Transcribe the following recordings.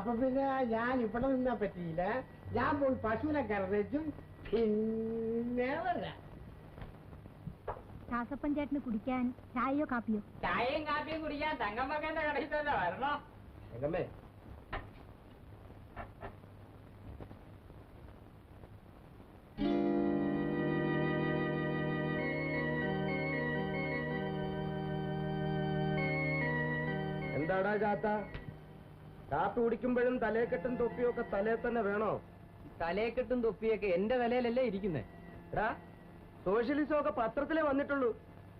അപ്പൊ പിന്നെ ഞാൻ ഇവിടെ നിന്നാ പറ്റിയില്ല. ഞാൻ പോയി പശുവിനെ കറച്ചും പിന്നെ വരാം. ദാസപ്പൻ ചേട്ടന് കുടിക്കാൻ ചായയോ കാപ്പിയോ? ചായയും കാപ്പിയും കുടിക്കാൻ തങ്കമ്മക്കന്റെ കടയിൽ തന്നെ വരണോ? തങ്കമ്മേ, എന്താടാ ചാത്ത, കാപ്പി കുടിക്കുമ്പോഴും തലയെക്കെട്ടും തൊപ്പിയും ഒക്കെ തലയിൽ തന്നെ വേണോ? തലയെക്കെട്ടും തൊപ്പിയൊക്കെ എന്റെ തലയിലല്ലേ ഇരിക്കുന്നേ. എടാ, സോഷ്യലിസം ഒക്കെ പത്രത്തിലേ വന്നിട്ടുള്ളൂ.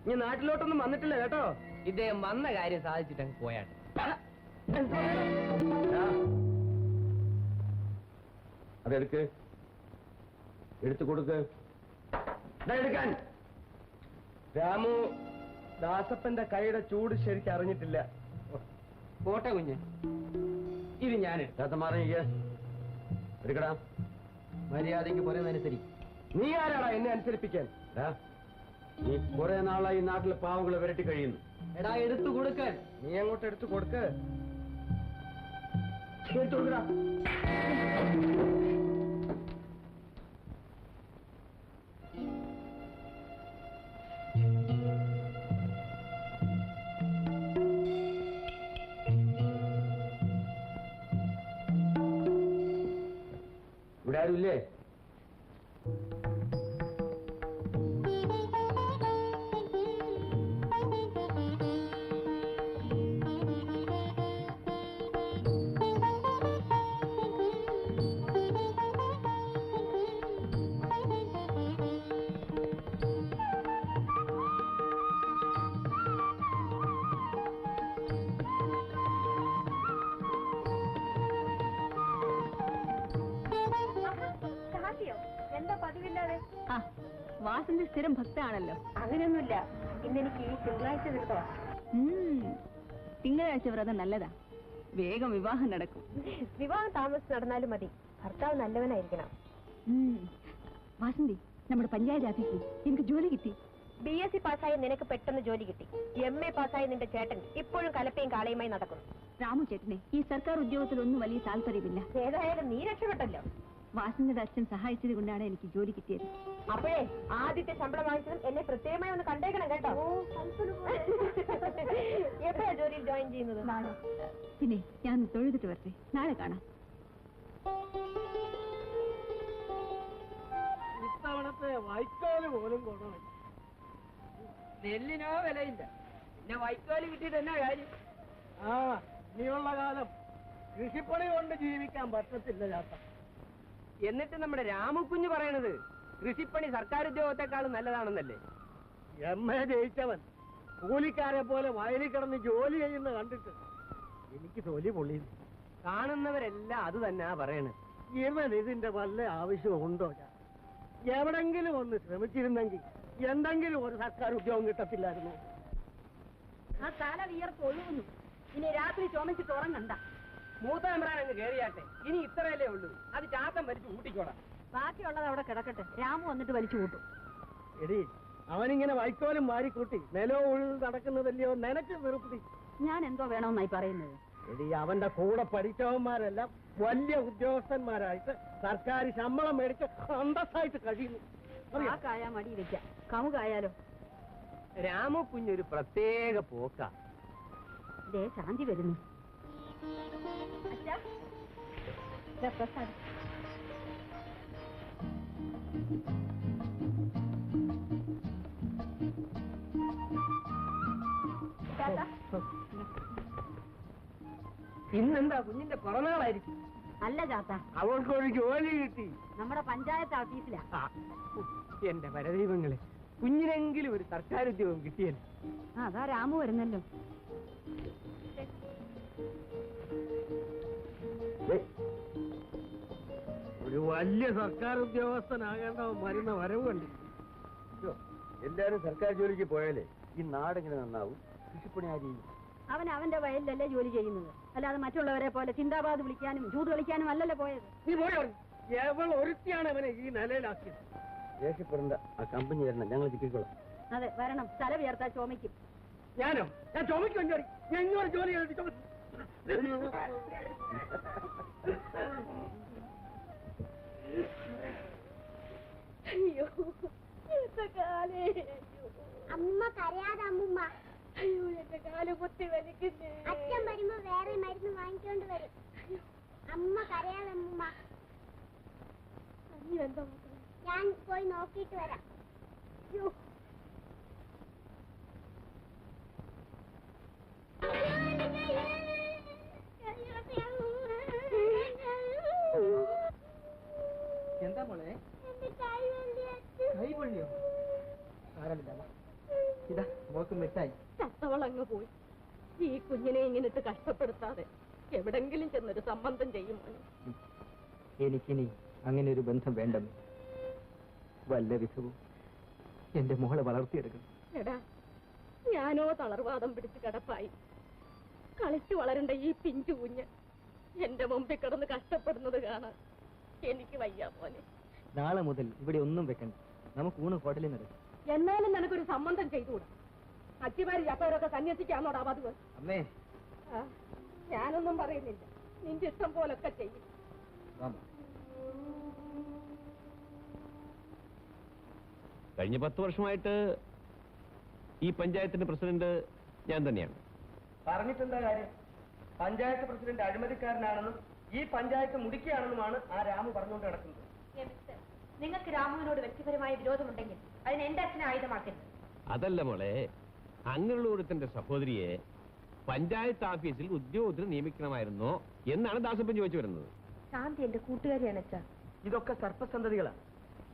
ഇനി നാട്ടിലോട്ടൊന്നും വന്നിട്ടില്ല കേട്ടോ. ഇദ്ദേഹം വന്ന കാര്യം സാധിച്ചിട്ട് അങ്ങ് പോയാട്ടെ. അതെടുക്ക്, എടുത്തു കൊടുക്ക്. എടുക്കാൻ. രാമു ദാസപ്പന്റെ കൈയുടെ ചൂട് ശരിക്കും അറിഞ്ഞിട്ടില്ല. പോട്ടെ കുഞ്ഞ്, ഇത് ഞാൻ എടുക്കടാ. മര്യാദയ്ക്ക് പറയുന്നതനുസരിച്ച്. നീ ആരാടാ എന്നെ അനുസരിപ്പിക്കാൻ? നീ കുറെ നാളായി ഈ നാട്ടിലെ പാവങ്ങളെ വിരട്ടി കഴിയുന്നു. എടാ, എടുത്തു കൊടുക്കാൻ. നീ അങ്ങോട്ട് എടുത്തു കൊടുക്ക്. എടുത്തു കൊടുക്കടാ. ഇവിടെ ആരുമില്ലേ? വാസന്റെ സ്ഥിരം ഭക്താണല്ലോ. അങ്ങനെയൊന്നുമില്ല. ഇന്നെനിക്ക് തിങ്കളാഴ്ച തീർത്തവാ. തിങ്കളാഴ്ച വ്രതം നല്ലതാ. വേഗം വിവാഹം നടക്കും. വിവാഹം താമസിച്ച് നടന്നാലും മതി, ഭർത്താവ് നല്ലവനായിരിക്കണം. വാസന്തി, നമ്മുടെ പഞ്ചായത്ത് ഓഫീസിൽ എനിക്ക് ജോലി കിട്ടി. BSc പാസ്സായി നിനക്ക് പെട്ടെന്ന് ജോലി കിട്ടി. MA പാസ്സായി നിന്റെ ചേട്ടൻ ഇപ്പോഴും കലപ്പയും കാളയുമായി നടക്കുന്നു. രാമു ചേട്ടനെ ഈ സർക്കാർ ഉദ്യോഗത്തിലൊന്നും വലിയ താല്പര്യമില്ല. ഏതായാലും നീ രക്ഷപ്പെട്ടല്ലോ. വാസന്തിയുടെ അച്ഛൻ സഹായിച്ചത് കൊണ്ടാണ് എനിക്ക് ജോലി കിട്ടിയത്. അപ്പോഴേ ആദ്യത്തെ ശമ്പളം വാങ്ങിച്ചതും എന്നെ പ്രത്യേകമായി ഒന്ന് കണ്ടേക്കണം കേട്ടോ. എപ്പോഴാ ജോലിയിൽ ജോയിൻ ചെയ്യുന്നത്? പിന്നെ ഞാൻ തൊഴുതിട്ട് വരട്ടെ, നാളെ കാണാം. ഇത്തവണത്തെ വൈക്കോല് പോലും കൊണ്ടുപോയി. നെല്ലിനോ വിലയില്ല, പിന്നെ വൈക്കോല് കിട്ടിയിട്ട് എന്നാ കാര്യം? ഇനിയുള്ള കാലം കൃഷിപ്പണി കൊണ്ട് ജീവിക്കാൻ പറ്റത്തില്ല ചാത്ത. എന്നിട്ട് നമ്മുടെ രാമുക്കുഞ്ഞ് പറയണത് കൃഷിപ്പണി സർക്കാർ ഉദ്യോഗത്തെക്കാളും നല്ലതാണെന്നല്ലേ? MA ജയിച്ചവൻ കൂലിക്കാരെ പോലെ വയലിൽ കിടന്ന് ജോലി ചെയ്യുന്ന കണ്ടിട്ട് എനിക്ക് തൊലി പൊള്ളിയുന്നു. കാണുന്നവരെല്ലാം അത് തന്നെയാ പറയണത്. ഇവൻ ഇതിന്റെ വല്ല ആവശ്യമുണ്ടോ? എവിടെങ്കിലും ഒന്ന് ശ്രമിച്ചിരുന്നെങ്കിൽ എന്തെങ്കിലും ഒരു സർക്കാർ ഉദ്യോഗം കിട്ടത്തില്ലായിരുന്നു. ആ തല വിയർപ്പ് ഒഴുകുന്നു. ഇനി രാത്രി ചുമച്ചിട്ട് ഉറങ്ങണ്ട. മൂത്ത മെമ്പറാൻ അങ്ങ് കയറിയാട്ടെ. ഇനി ഇത്രയല്ലേ ഉള്ളൂ, അത് ചാത്തം വലിച്ചു കൂട്ടിക്കോളാം. ബാക്കിയുള്ളത് അവിടെ കിടക്കട്ടെ, രാമു വന്നിട്ട് വലിച്ചു കൂട്ടും. എടി, അവനിങ്ങനെ വൈക്കോലും വാരിക്കൂട്ടി നിലോ ഉഴുത് നടക്കുന്നതല്ലയോ നിനക്ക് നിർത്തി. ഞാൻ എന്തോ വേണമെന്നായി പറയുന്നത്? എടി, അവന്റെ കൂടെ പഠിച്ചവന്മാരെല്ലാം വലിയ ഉദ്യോഗസ്ഥന്മാരായിട്ട് സർക്കാർ ശമ്പളം മേടിച്ച് അന്തസ്സായിട്ട് കഴിയുന്നു. ആ കായ മടി വെക്കാം, കമുകായാലോ. രാമുക്കുഞ്ഞൊരു പ്രത്യേക പോക്കാ. ദേ ശാന്തി വരുന്നു. പ്രസാദ്, ഇന്നെന്താ കുഞ്ഞിന്റെ പിറന്നാളായിരിക്കും? അല്ല ചാത്ത, അവൾക്കൊരു ജോലി കിട്ടി. നമ്മുടെ പഞ്ചായത്ത് ഓഫീസിലാ. എന്റെ പരദൈവങ്ങളെ, കുഞ്ഞിനെങ്കിലും ഒരു സർക്കാർ ഉദ്യോഗം കിട്ടിയല്ലോ. അതാ രാമു വരുന്നല്ലോ. ഒരു വലിയ സർക്കാർ ഉദ്യോഗസ്ഥനാകേണ്ടവൻ വരുന്ന വരവ് കണ്ടു. എല്ലാരും സർക്കാർ ജോലിക്ക് പോയാലേ ഈ നാടെങ്ങനെ നന്നാവും? കൃഷിപ്പണി ആര് ചെയ്യും? അവൻ അവന്റെ വയലിലല്ലേ ജോലി ചെയ്യുന്നത്, അല്ലാതെ മറ്റുള്ളവരെ പോലെ ചിന്താബാദ് വിളിക്കാനും ചൂട് കളിക്കാനും അല്ലല്ലോ പോയത്. നീ പോയോ? എവൾ ഒരുത്തിയാണ് അവനെ ഈ നിലയിലാക്കിയത്. ദേഷ്യപ്പെടേണ്ട, ആ കമ്പനി വരണം, ഞങ്ങൾ ചിക്കിക്കോളാം. അതെ, വരണം. സ്ഥലം ഉയർത്താൻ ചോമിക്കും. ഞാനോ? ഞാൻ ചുമയ്ക്കും. ഞാൻ ഇങ്ങോട്ട് ജോലി ചെയ്തിട്ട് അയ്യോ എന്റെ കാലേ. അമ്മ കരയാതെ അമ്മുമ്മ. അയ്യോ എന്റെ കാല് കുത്തി വലിക്കുന്നേ. അച്ഛൻ വരുമ്പോ വേറെ മരുന്ന് വാങ്ങിക്കൊണ്ട് വരും. അമ്മ കരയാതെ അമ്മുമ്മ. നീ എന്താ മക്കളെ? ഞാൻ പോയി നോക്കിയിട്ട് വരാം. അയ്യോ എന്താ മോളെ? എന്റെ കൈ വലിയ കൈ പൊള്ളിയോ? സാരമില്ല, ഇതാ മോക്ക് മിഠായി. ചത്തവളങ്ങ് പോയി. ഈ കുഞ്ഞിനെ ഇങ്ങനെ ഇട്ട് കഷ്ടപ്പെടുത്താതെ എവിടെങ്കിലും ചെന്നൊരു സംബന്ധം ചെയ്യുമോ? എനിക്കിനി അങ്ങനെ ഒരു ബന്ധം വേണ്ടെന്ന്. വല്ല വിധവും എന്റെ മോളെ വളർത്തിയെടുക്കണം. എടാ, ഞാനോ തളർവാദം പിടിച്ച് കിടപ്പായി. കളിച്ചു വളരണ്ട ഈ പിഞ്ചു കുഞ്ഞ് എന്റെ മുമ്പിൽ കിടന്ന് കഷ്ടപ്പെടുന്നത് കാണാൻ എനിക്ക് വയ്യ മോനെ. നാളെ മുതൽ ഇവിടെ ഒന്നും വെക്കണ്ട. നമുക്ക് ഊണ് ഹോട്ടലിൽ നടക്കും. എന്നാലും നിനക്കൊരു സംബന്ധം ചെയ്തുകൂടാ. അച്ഛമാര് ചപ്പവരൊക്കെ സന്യസിക്കാന്നോടാ പതിവ്. അമ്മേ, ആ, ഞാനൊന്നും പറയുന്നില്ല. നിന്റെ ഇഷ്ടം പോലൊക്കെ ചെയ്യും. കഴിഞ്ഞ 10 വർഷമായിട്ട് ഈ പഞ്ചായത്തിന്റെ പ്രസിഡന്റ് ഞാൻ തന്നെയാണ്. പറഞ്ഞിട്ടെന്താ കാര്യം? പഞ്ചായത്ത് പ്രസിഡന്റ് അഴിമതിക്കാരനാണെന്നും ഈ പഞ്ചായത്ത് മുടിക്കുകയാണെന്നുമാണ് ആ രാമു പറഞ്ഞുകൊണ്ട് നടക്കുന്നത്. നിങ്ങൾക്ക് രാമുവിനോട് വ്യക്തിപരമായ വിരോധമുണ്ടെങ്കിൽ അതിന് എന്റെ അച്ഛനെ ആയുധമാക്കരുത്. അതല്ല മോളെ, അങ്ങനെയുള്ള ഒരുത്തന്റെ സഹോദരിയെ പഞ്ചായത്ത് ഓഫീസിൽ ഉദ്യോഗത്തിന് നിയമിക്കണമായിരുന്നോ എന്നാണ് ദാസപ്പൻ ചോദിച്ചു വരുന്നത്. ശാന്തി എന്റെ കൂട്ടുകാരിയാണ് അച്ഛാ. ഇതൊക്കെ സർപ്പസന്തതികളാണ്.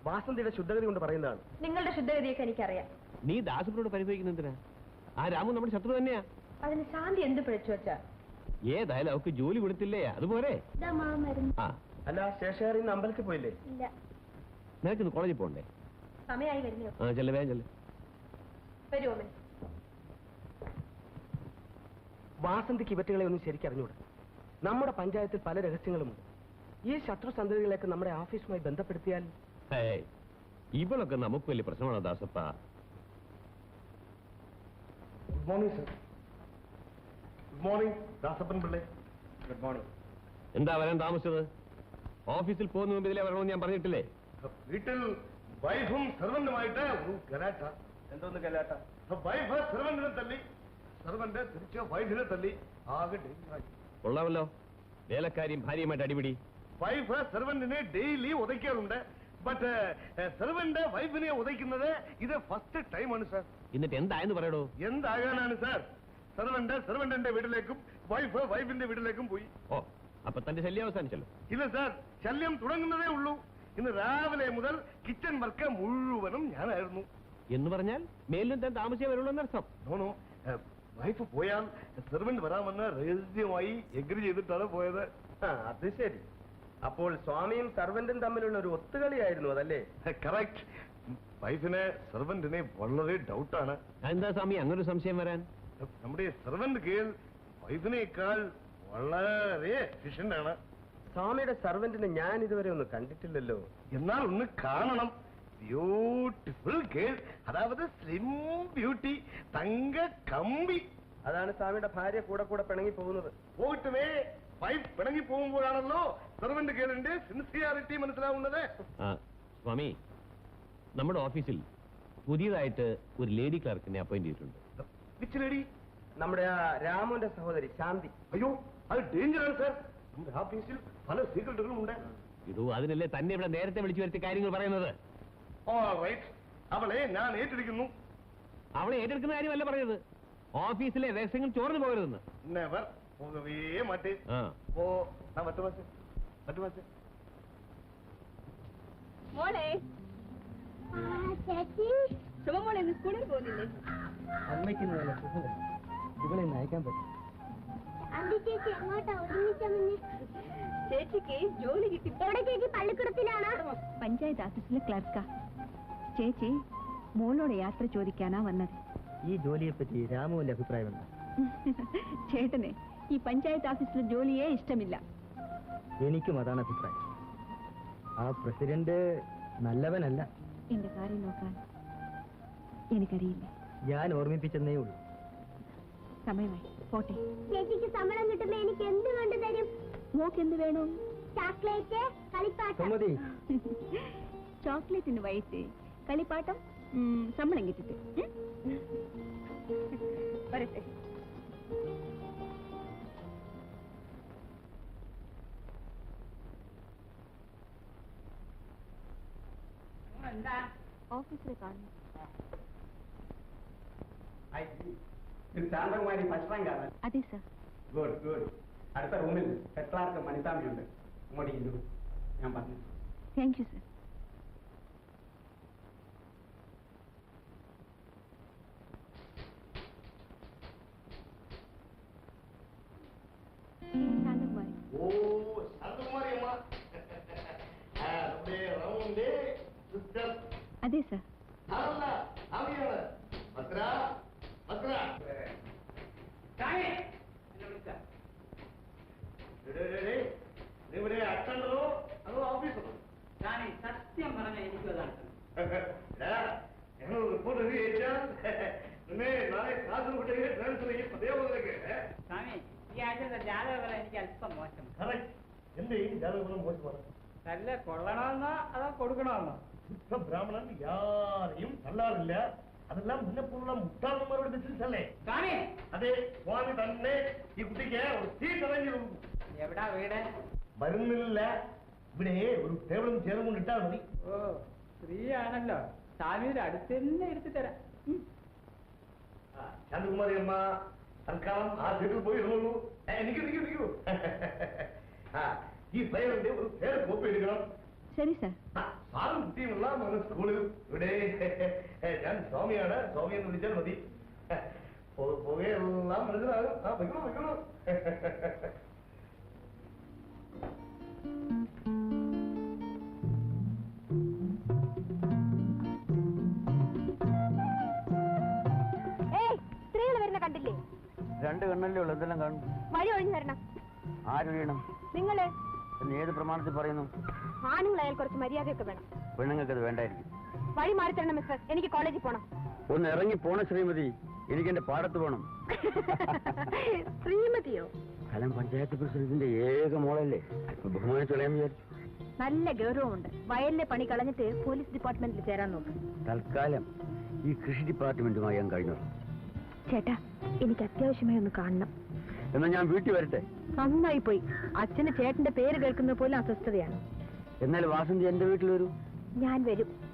വാസന്തിയുടെ ശുദ്ധഗതി കൊണ്ട് പറയുന്നതാണ്. നിങ്ങളുടെ ശുദ്ധഗതിയൊക്കെ എനിക്കറിയാം. നീ ദാസപ്പനോട് പരിഭവിക്കുന്ന എന്തിനാ? ആ രാമു നമ്മുടെ ശത്രു തന്നെയാ. അതിന് ശാന്തി എന്ത് പിഴച്ചു വെച്ചാ? ഏതായാലും അവർക്ക് ജോലി കൊടുത്തില്ലേ, അതുപോലെ. ഇതാ മാ മരുന്ന്. ആ, അല്ല, ശേഷകാരി ഇന്ന് അമ്പലത്തിൽ പോയില്ലേ? ഇല്ല, നിനക്കിന്ന് കോളേജിൽ പോകണ്ടേ? സമയമായി വരുന്നോ? ആ, ചെല്ല, വേഗം ചെല്ല. വരുമോ? വാസന്തിക്ക് ഇവറ്റുകളെ ഒന്നും ശരിക്കറിഞ്ഞൂടാ. നമ്മുടെ പഞ്ചായത്തിൽ പല രഹസ്യങ്ങളുമുണ്ട്. ഈ ശത്രു സന്തതികളെയൊക്കെ നമ്മുടെ ഓഫീസുമായി ബന്ധപ്പെടുത്തിയാൽ... ഏയ്, ഇവളൊക്കെ നമുക്ക് വലിയ പ്രശ്നമാണോ Dasappa? Good morning sir. Good morning Dasappan പിള്ളേ. Good morning. എന്താ വരാൻ താമസിച്ചത്? ഓഫീസിൽ പോകുന്ന മുമ്പ് ഇതിലെ വരണമെന്ന് ഞാൻ പറഞ്ഞിട്ടില്ലേ? വീട്ടിൽ വൈഫും സെർവന്റുമായിട്ട് ഒരു ഗലാട്ട. എന്തോന്ന് കലാട്ട? വൈഫ് സെർവന്റിനെ തല്ലി, സെർവന്റ് തിരിച്ച് വൈഫിനെ തല്ലി. ആകെ ഡേഞ്ചറായി. കൊള്ളാമല്ലോ, വേലക്കാരിയും ഭാര്യയുമായിട്ട് അടിപിടി. വൈഫ് സെർവന്റിനെ ഡെയിലി ഉதைക്കാറുണ്ട്. ബട്ട് സെർവന്റ് വൈഫിനെ ഉதைക്കുന്നത് ഇത് ഫസ്റ്റ് ടൈമാണ് സാർ. എന്നിട്ട് എന്തായെന്ന് പറയടോ? എന്താകാനാണ് സാർ? സെർവന്റ് സെർവന്റിന്റെ വീട്ടിലേക്കും വൈഫ് വൈഫിന്റെ വീട്ടിലേക്കും പോയി. ഓ, അപ്പൊ തന്റെ ശല്യം അവസാനിച്ചല്ലോ. ഇല്ല സാർ, ശല്യം തുടങ്ങുന്നതേ ഉള്ളൂ. ഇന്ന് രാവിലെ മുതൽ കിച്ചൺ വർക്ക് മുഴുവനും ഞാനായിരുന്നു. എന്ന് പറഞ്ഞാൽ മേലിലും താൻ താമസിച്ചേ വരുള്ളൂ എന്നർത്ഥം. നോണോ, വൈഫ് പോയാൽ സെർവന്റ് വരാമെന്ന് രഹസ്യമായി എഗ്രി ചെയ്തിട്ടാണ് പോയത്. അത് ശരി. അപ്പോൾ സ്വാമിയും സർവന്റും തമ്മിലുള്ള ഒരു ഒത്തുകളിയായിരുന്നു അതല്ലേ? കറക്റ്റ്. വൈഫിനെ സെർവന്റിനെ വളരെ ഡൗട്ടാണ്. എന്താ സ്വാമി അങ്ങനെ ഒരു സംശയം വരാൻ? നമ്മുടെ സെർവന്റ് കേൾ വൈഫിനേക്കാൾ വളരെ എഫിഷ്യന്റ് ആണ്. സ്വാമിയുടെ സർവന്റിനെ ഞാൻ ഇതുവരെ ഒന്ന് കണ്ടിട്ടില്ലല്ലോ. എന്നാൽ ഒന്ന് കാണണം. ബ്യൂട്ടിഫുൾ കേൾ, അതായത് സ്ലിം ബ്യൂട്ടി, തങ്ക കമ്പി. അതാണ് സ്വാമിയുടെ ഭാര്യ കൂടെ കൂടെ പിണങ്ങി പോകുന്നത്. പോകട്ടുമേ, വൈഫ് പിണങ്ങി പോകുമ്പോഴാണല്ലോ സെർവന്റ് കേളിന്റെ സിൻസിയാരിറ്റി മനസ്സിലാവുന്നത്. സ്വാമി, നമ്മുടെ ഓഫീസിൽ പുതിയതായിട്ട് ഒരു ലേഡി ക്ലർക്കിനെ അപ്പോയിന്റ് ചെയ്തിട്ടുണ്ട്. Which lady? നമ്മുടെ ആ രാമുവിന്റെ സഹോദരി ശാന്തി. അയ്യോ, അത് ഡേഞ്ചറാണ് സാർ. നമ്മുടെ ഓഫീസിൽ പല സീക്രട്ടുകളും ഉണ്ട്. ഇതോ അതിനല്ലേ തന്നെ ഇവിടെ നേരത്തെ വിളിച്ചു വരുത്തി കാര്യങ്ങൾ പറയുന്നത്. അവളെ ഞാൻ ഏറ്റെടുക്കുന്നു. അവളെ ഏറ്റെടുക്കുന്ന കാര്യമല്ല പറഞ്ഞത്, ഓഫീസിലെ രഹസ്യങ്ങൾ ചോർന്നു പോകരുതെന്ന്. നെവർ, പോകവേ മാറ്റേ. ഓ, മറ്റു മാസം മോളെ, ചേച്ചി. ശുഭമോളെ ഇന്ന് സ്കൂളിൽ പോകുന്നില്ലേ? അമ്മയ്ക്ക് ഇവളെ നയിക്കാൻ പറ്റും. അന്തി ചേച്ചി എങ്ങോട്ടാ ഒരുമിച്ചമ്മ? ചേച്ചിക്ക് ജോലി കിട്ടി. എവിടെ ചേച്ചി? പള്ളിക്കൂടത്തിലാണോ? പഞ്ചായത്ത് ഓഫീസിലെ ക്ലർക്കാ. ചേച്ചി മോളോട് യാത്ര ചോദിക്കാനാ വന്നത്. ഈ ജോലിയെ പറ്റി രാമുവിന്റെ അഭിപ്രായം എന്താ? ചേട്ടനെ ഈ പഞ്ചായത്ത് ഓഫീസിലെ ജോലിയെ ഇഷ്ടമില്ല. എനിക്കും അതാണ് അഭിപ്രായം. ആ പ്രസിഡന്റ് നല്ലവനല്ല. എന്റെ കാര്യം നോക്കാൻ എനിക്കറിയില്ല. ഞാൻ ഓർമ്മിപ്പിച്ചെന്നേ ഉള്ളൂ. സമയമായി പോട്ടെ. ചേച്ചിക്ക് ശമ്പളം കിട്ടുമ്പോ എനിക്ക് മോക്ക് എന്ത് വേണം? ചോക്ലേറ്റ്, കളിപ്പാട്ടം. സുമതി, ചോക്ലേറ്റിന് വയസ്സ്, കളിപ്പാട്ടം ശമ്പളം കിട്ടിട്ട് വരട്ടെ. ഓഫീസിൽ കാണുന്നു. ശാന്തകുമാരി ഭക്ഷണം കാണാൻ. അതെ സർ. Good good. അടുത്ത റൂമിൽ ഹെഡ് ക്ലാർക്ക് മണിത്താമിയുണ്ട്. അങ്ങോട്ട് ഇരു, ഞാൻ പറഞ്ഞു. Thank you sir. ശാന്തകുമാരി. ഓ ശാന്തകുമാരി അമ്മ. നമ്മുടെ റൗണ്ട് സിസ്റ്റർ. അതെ സർ. അതല്ല, അവിയാണ്. ഭദ്ര, ഭദ്ര. ഇവിടെ അറ്റൻഡറോ അതോ ഓഫീസറോ? സത്യം പറഞ്ഞ എനിക്ക് ഞങ്ങൾ റിപ്പോർട്ട് എഴുതിയാൽ നിന്നെ നാളെ കാസർഗോട്ടേക്ക് ട്രാൻസ്ഫർ ചെയ്യും. അതേപോലെ സ്വാമി, ഈ ആഴ്ചത്തെ ജാതകഫലം എനിക്ക് അല്പം മോശം. എന്റെ ഈ ജാതകഫലം മോശമാണ്. നല്ല കൊള്ളണമെന്നോ അതോ കൊടുക്കണമെന്നോ? ശുദ്ധ ബ്രാഹ്മണൻ യാരെയും തള്ളാറില്ല. അതെല്ലാം മുന്നെപ്പോലുള്ള മുട്ടാളന്മാരുടെ ബിസിനസ് അല്ലേ? സ്വാമി, അതെ, സ്വാമി തന്നെ ഈ കുട്ടിക്ക് ഒരു സീറ്റ് അറേഞ്ച് ചെയ്തു. എവിടാ വീട്? വരുന്നില്ല. ഇവിടെ ഒരു ടേബിളും ചേർന്ന് കൊണ്ട് ഇട്ടാൽ മതി. ഓ, സ്ത്രീയാണല്ലോ. സ്വാമിയുടെ അടുത്ത് തന്നെ എടുത്തു തരാം. ശാന്തകുമാരി അമ്മ തൽക്കാലം ആ സീറ്റിൽ പോയി ഇരുന്നുള്ളൂ. എനിക്ക് ഈ ഫയലിന്റെ ഒരു പേര് കോപ്പി എടുക്കണം. ശരി സർ. സാറും കുട്ടിയുമുള്ള നമ്മുടെ സ്കൂളിൽ ഇവിടെ ഞാൻ സ്വാമിയാണ്. സ്വാമി എന്ന് വിളിച്ചാൽ മതി. പുകയെല്ലാം മനസ്സിലാകും. വെക്കണോ വെക്കണോ. സ്ത്രീകൾ വരുന്ന കണ്ടില്ലേ? രണ്ട് കണ്ണല്ലേ ഉള്ളു, എന്തെല്ലാം കാണും? വഴി ഒഴിഞ്ഞു തരണം. ആര് വീണം നിങ്ങള് എന്ന് ഏത് പ്രമാണത്തിൽ പറയുന്നു? ആണുങ്ങളായാൽ കുറച്ച് മര്യാദയൊക്കെ വേണം. പെണ്ണുങ്ങൾക്ക് അത് വേണ്ടായിരിക്കും. വഴി മാറി തരണം മിസ്റ്റർ, എനിക്ക് കോളേജിൽ പോണം. ഒന്ന് ഇറങ്ങി പോണ ശ്രീമതി, എനിക്ക് എന്റെ പാടത്ത് പോണം. ശ്രീമതിയോ? കലം പഞ്ചായത്ത് പ്രസിഡന്റിന്റെ ഏക മോളല്ലേ, അല്പം ബഹുമാനിച്ചോളാന്ന് വിചാരിച്ചു. നല്ല ഗൗരവമുണ്ട്. വയലിലെ പണി കളഞ്ഞിട്ട് പോലീസ് ഡിപ്പാർട്ട്മെന്റിൽ ചേരാൻ നോക്ക്. തൽക്കാലം ഈ കൃഷി ഡിപ്പാർട്ട്മെന്റുമായി ഞാൻ കഴിഞ്ഞു. ചേട്ടാ, എനിക്ക് അത്യാവശ്യമായി ഒന്ന് കാണണം. എന്നാ ഞാൻ വീട്ടിൽ വരട്ടെ? നന്നായി പോയി. അച്ഛന് ചേട്ടന്റെ പേര് കേൾക്കുന്നത് പോലും അസ്വസ്ഥതയാണ്. എന്നാൽ വാസന്തി എന്റെ വീട്ടിൽ വരൂ. ഞാൻ വരും.